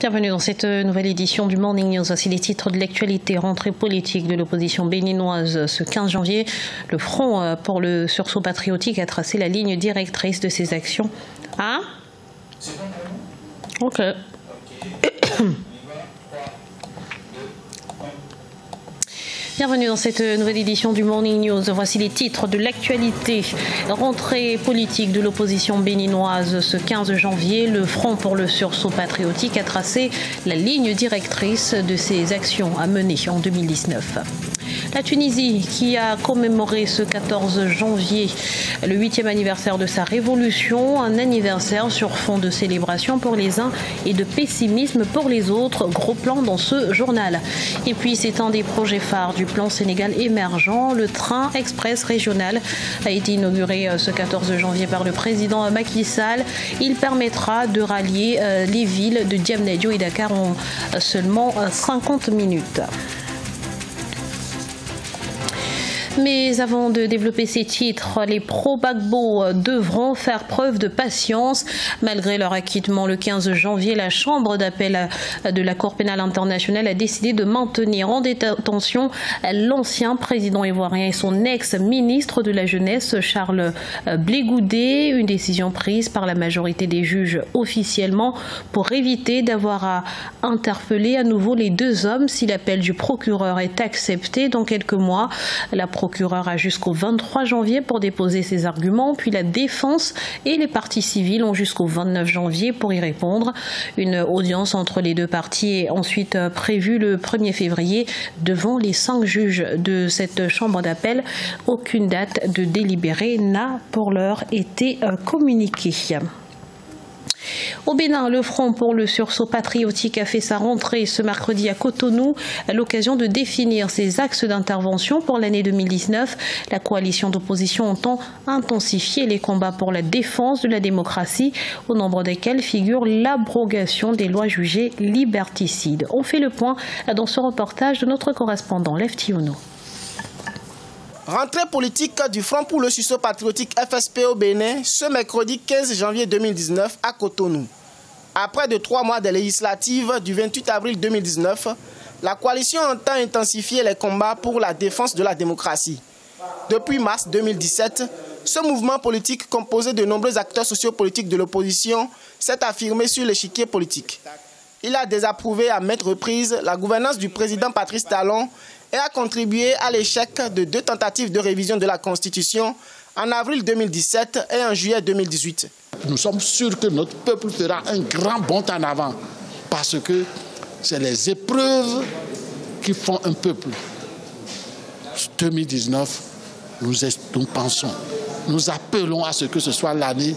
Bienvenue dans cette nouvelle édition du Morning News. Voici les titres de l'actualité. Rentrée politique de l'opposition béninoise ce 15 janvier. Le Front pour le sursaut patriotique a tracé la ligne directrice de ses actions. Hein? Ok. Bienvenue dans cette nouvelle édition du Morning News. Voici les titres de l'actualité. Rentrée politique de l'opposition béninoise ce 15 janvier. Le Front pour le sursaut patriotique a tracé la ligne directrice de ses actions à mener en 2019. La Tunisie qui a commémoré ce 14 janvier le 8e anniversaire de sa révolution, un anniversaire sur fond de célébration pour les uns et de pessimisme pour les autres. Gros plan dans ce journal. Et puis c'est un des projets phares du plan Sénégal émergent. Le train express régional a été inauguré ce 14 janvier par le président Macky Sall. Il permettra de rallier les villes de Diamniadio et Dakar en seulement 50 minutes. Mais avant de développer ces titres, les pro-Gbagbo devront faire preuve de patience. Malgré leur acquittement le 15 janvier, la Chambre d'appel de la Cour pénale internationale a décidé de maintenir en détention l'ancien président ivoirien et son ex-ministre de la Jeunesse, Charles Blé Goudé. Une décision prise par la majorité des juges officiellement pour éviter d'avoir à interpeller à nouveau les deux hommes si l'appel du procureur est accepté dans quelques mois. La procureur a jusqu'au 23 janvier pour déposer ses arguments, puis la défense et les parties civiles ont jusqu'au 29 janvier pour y répondre. Une audience entre les deux parties est ensuite prévue le 1er février devant les 5 juges de cette chambre d'appel. Aucune date de délibéré n'a pour l'heure été communiquée. Au Bénin, le Front pour le sursaut patriotique a fait sa rentrée ce mercredi à Cotonou à l'occasion de définir ses axes d'intervention pour l'année 2019. La coalition d'opposition entend intensifier les combats pour la défense de la démocratie, au nombre desquels figure l'abrogation des lois jugées liberticides. On fait le point dans ce reportage de notre correspondant Lefty Ono. Rentrée politique du Front pour le sursaut patriotique FSP au Bénin ce mercredi 15 janvier 2019 à Cotonou. Après de 3 mois de législatives du 28 avril 2019, la coalition entend intensifier les combats pour la défense de la démocratie. Depuis mars 2017, ce mouvement politique composé de nombreux acteurs sociopolitiques de l'opposition s'est affirmé sur l'échiquier politique. Il a désapprouvé à maintes reprises la gouvernance du président Patrice Talon et a contribué à l'échec de 2 tentatives de révision de la Constitution en avril 2017 et en juillet 2018. Nous sommes sûrs que notre peuple fera un grand bond en avant parce que c'est les épreuves qui font un peuple. 2019, nous pensons, nous appelons à ce que ce soit l'année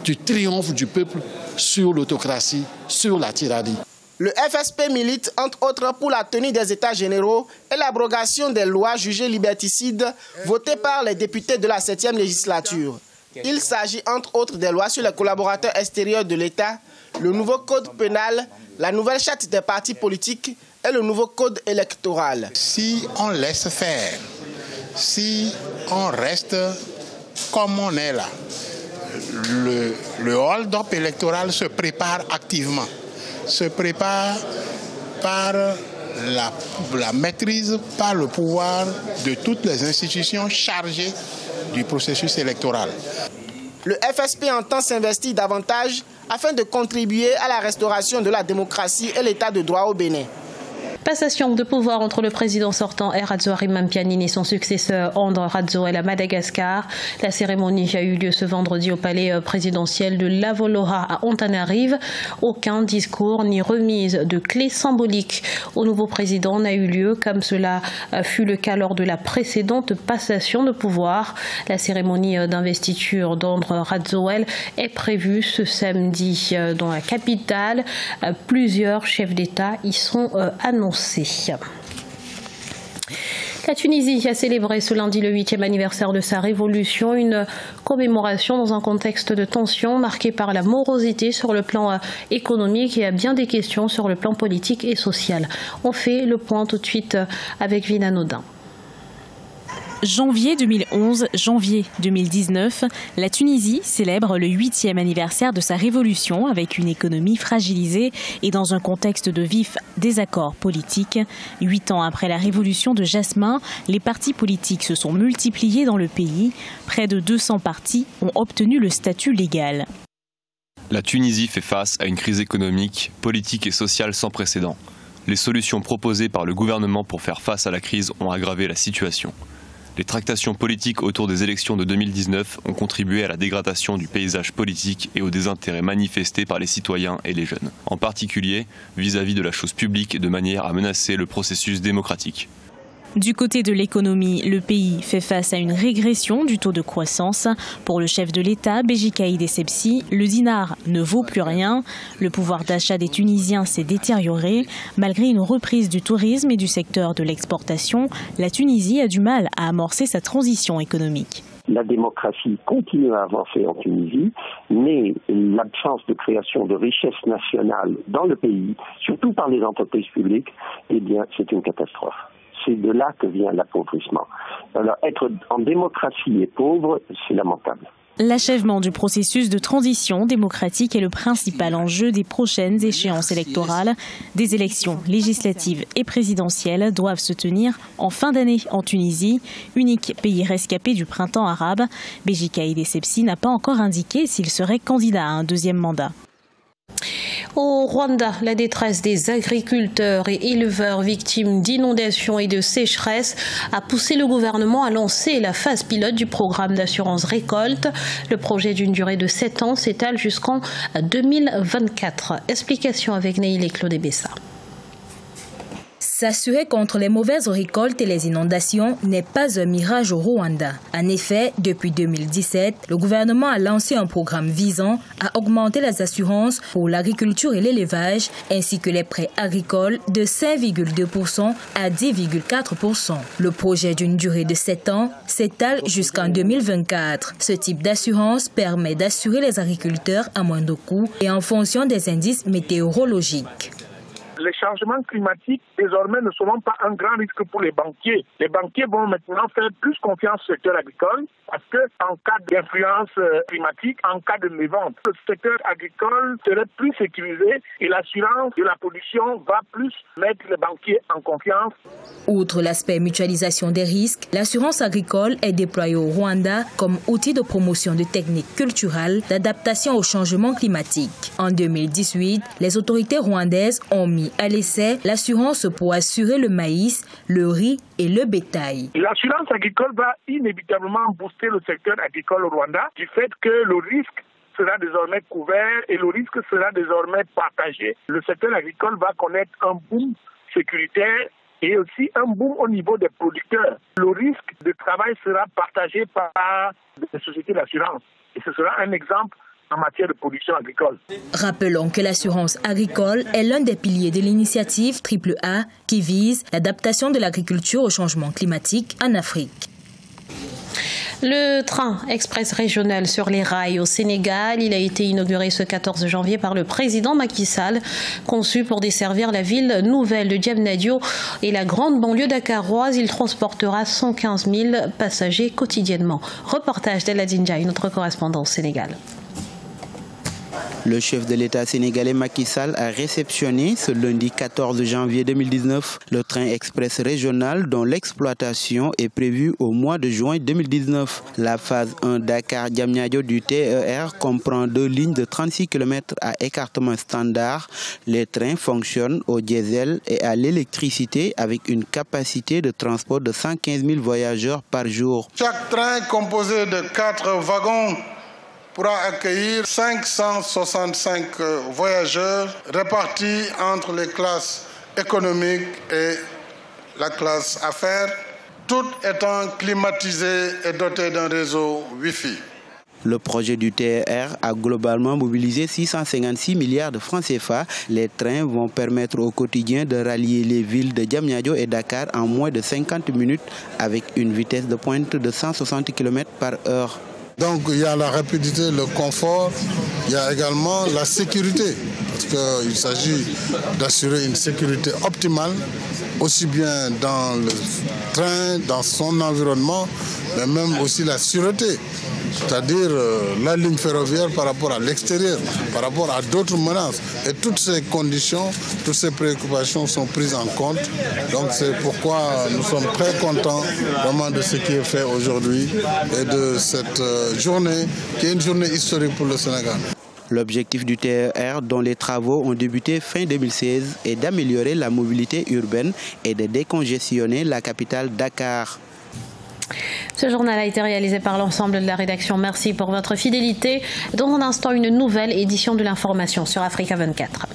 du triomphe du peuple sur l'autocratie, sur la tyrannie. Le FSP milite, entre autres, pour la tenue des États généraux et l'abrogation des lois jugées liberticides votées par les députés de la 7e législature. Il s'agit, entre autres, des lois sur les collaborateurs extérieurs de l'État, le nouveau code pénal, la nouvelle charte des partis politiques et le nouveau code électoral. Si on laisse faire, si on reste comme on est là, le hold-up électoral se prépare activement. Se prépare par la maîtrise, par le pouvoir de toutes les institutions chargées du processus électoral. Le FSP entend s'investir davantage afin de contribuer à la restauration de la démocratie et l'état de droit au Bénin. Passation de pouvoir entre le président sortant Erazzouari Mampianine et son successeur André Rajoelina à Madagascar. La cérémonie a eu lieu ce vendredi au palais présidentiel de Lavoloha à Antananarive. Aucun discours ni remise de clés symboliques au nouveau président n'a eu lieu comme cela fut le cas lors de la précédente passation de pouvoir. La cérémonie d'investiture d'André Rajoelina est prévue ce samedi dans la capitale. Plusieurs chefs d'État y sont annoncés. La Tunisie a célébré ce lundi le 8e anniversaire de sa révolution, une commémoration dans un contexte de tension marqué par la morosité sur le plan économique et à bien des questions sur le plan politique et social. On fait le point tout de suite avec Vina Nodin. Janvier 2011, janvier 2019, la Tunisie célèbre le 8e anniversaire de sa révolution avec une économie fragilisée et dans un contexte de vifs désaccords politiques. 8 ans après la révolution de Jasmin, les partis politiques se sont multipliés dans le pays. Près de 200 partis ont obtenu le statut légal. La Tunisie fait face à une crise économique, politique et sociale sans précédent. Les solutions proposées par le gouvernement pour faire face à la crise ont aggravé la situation. Les tractations politiques autour des élections de 2019 ont contribué à la dégradation du paysage politique et au désintérêt manifesté par les citoyens et les jeunes, en particulier vis-à-vis de la chose publique de manière à menacer le processus démocratique. Du côté de l'économie, le pays fait face à une régression du taux de croissance. Pour le chef de l'État, Béji Caïd Essebsi, le dinar ne vaut plus rien. Le pouvoir d'achat des Tunisiens s'est détérioré. Malgré une reprise du tourisme et du secteur de l'exportation, la Tunisie a du mal à amorcer sa transition économique. La démocratie continue à avancer en Tunisie, mais l'absence de création de richesse nationale dans le pays, surtout par les entreprises publiques, eh bien, c'est une catastrophe. C'est de là que vient l'appauvrissement. Alors, être en démocratie et pauvre, c'est lamentable. L'achèvement du processus de transition démocratique est le principal enjeu des prochaines échéances électorales. Des élections législatives et présidentielles doivent se tenir en fin d'année en Tunisie, unique pays rescapé du printemps arabe. Béji Caïd Essebsi n'a pas encore indiqué s'il serait candidat à un deuxième mandat. Au Rwanda, la détresse des agriculteurs et éleveurs victimes d'inondations et de sécheresse a poussé le gouvernement à lancer la phase pilote du programme d'assurance récolte. Le projet d'une durée de 7 ans s'étale jusqu'en 2024. Explication avec Neil et Claude Bessa. S'assurer contre les mauvaises récoltes et les inondations n'est pas un mirage au Rwanda. En effet, depuis 2017, le gouvernement a lancé un programme visant à augmenter les assurances pour l'agriculture et l'élevage, ainsi que les prêts agricoles de 5,2% à 10,4%. Le projet d'une durée de 7 ans s'étale jusqu'en 2024. Ce type d'assurance permet d'assurer les agriculteurs à moindre coût et en fonction des indices météorologiques. Les changements climatiques, désormais, ne seront pas un grand risque pour les banquiers. Les banquiers vont maintenant faire plus confiance au secteur agricole parce qu'en cas d'influence climatique, en cas de mévente, le secteur agricole serait plus sécurisé et l'assurance de la production va plus mettre les banquiers en confiance. Outre l'aspect mutualisation des risques, l'assurance agricole est déployée au Rwanda comme outil de promotion de techniques culturelles d'adaptation au changement climatique. En 2018, les autorités rwandaises ont mis à l'essai l'assurance pour assurer le maïs, le riz et le bétail. L'assurance agricole va inévitablement booster le secteur agricole au Rwanda du fait que le risque sera désormais couvert et le risque sera désormais partagé. Le secteur agricole va connaître un boom sécuritaire et aussi un boom au niveau des producteurs. Le risque de travail sera partagé par les sociétés d'assurance et ce sera un exemple en matière de production agricole. Rappelons que l'assurance agricole est l'un des piliers de l'initiative AAA qui vise l'adaptation de l'agriculture au changement climatique en Afrique. Le train express régional sur les rails au Sénégal, il a été inauguré ce 14 janvier par le président Macky Sall, conçu pour desservir la ville nouvelle de Diamniadio et la grande banlieue dakaroise. Il transportera 115 000 passagers quotidiennement. Reportage d'Eladine Ndiaye, notre correspondant au Sénégal. Le chef de l'État sénégalais Macky Sall a réceptionné ce lundi 14 janvier 2019 le train express régional dont l'exploitation est prévue au mois de juin 2019. La phase 1 Dakar-Diamniadio du TER comprend 2 lignes de 36 km à écartement standard. Les trains fonctionnent au diesel et à l'électricité avec une capacité de transport de 115 000 voyageurs par jour. Chaque train composé de 4 wagons pourra accueillir 565 voyageurs répartis entre les classes économiques et la classe affaires, toutes étant climatisées et dotées d'un réseau Wi-Fi. Le projet du TER a globalement mobilisé 656 milliards de francs CFA. Les trains vont permettre au quotidien de rallier les villes de Diamniadio et Dakar en moins de 50 minutes avec une vitesse de pointe de 160 km par heure. Donc il y a la rapidité, le confort, il y a également la sécurité, parce qu'il s'agit d'assurer une sécurité optimale, aussi bien dans le train, dans son environnement, mais même aussi la sûreté, c'est-à-dire la ligne ferroviaire par rapport à l'extérieur, par rapport à d'autres menaces. Et toutes ces conditions, toutes ces préoccupations sont prises en compte. Donc c'est pourquoi nous sommes très contents vraiment de ce qui est fait aujourd'hui et de cette journée qui est une journée historique pour le Sénégal. L'objectif du TER, dont les travaux ont débuté fin 2016, est d'améliorer la mobilité urbaine et de décongestionner la capitale Dakar. Ce journal a été réalisé par l'ensemble de la rédaction. Merci pour votre fidélité. Dans un instant, une nouvelle édition de l'information sur Africa 24.